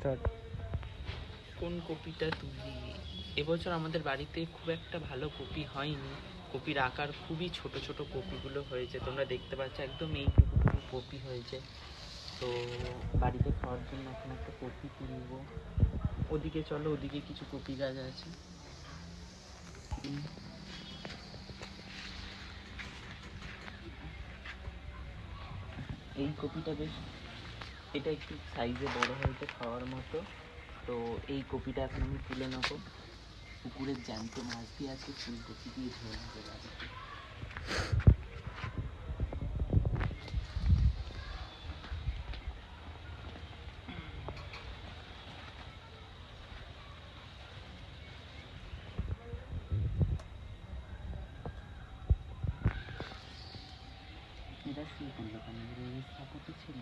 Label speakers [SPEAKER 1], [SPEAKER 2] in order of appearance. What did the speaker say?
[SPEAKER 1] Start.
[SPEAKER 2] কোন কপিটা তুলি? এবছর আমাদের বাড়িতে খুব একটা ভালো কপি হয়নি। কপির আকার খুবই ছোট ছোট কপিগুলো হয়েছে, তোমরা দেখতে পাচ্ছ একদম এইটুকু কপি হয়েছে। তো বাড়িতে খাওয়ার জন্য এখন একটা কপি তুলবো। ওদিকে চলো, ওদিকে কিছু কপি গাছ আছে। এই কপিটা বেশ, এটা একটু সাইজে বড় হয়েছে খাওয়ার মতো। তো এই কপিটা এখন আমি তুলে নেবো। পুকুরের জ্যান্ত মাছ দিয়ে আজকে ফুলকপি দিয়ে ঝোল হবে বাড়িতে। এটা শুয়ে পড়লো কেন? ছিল।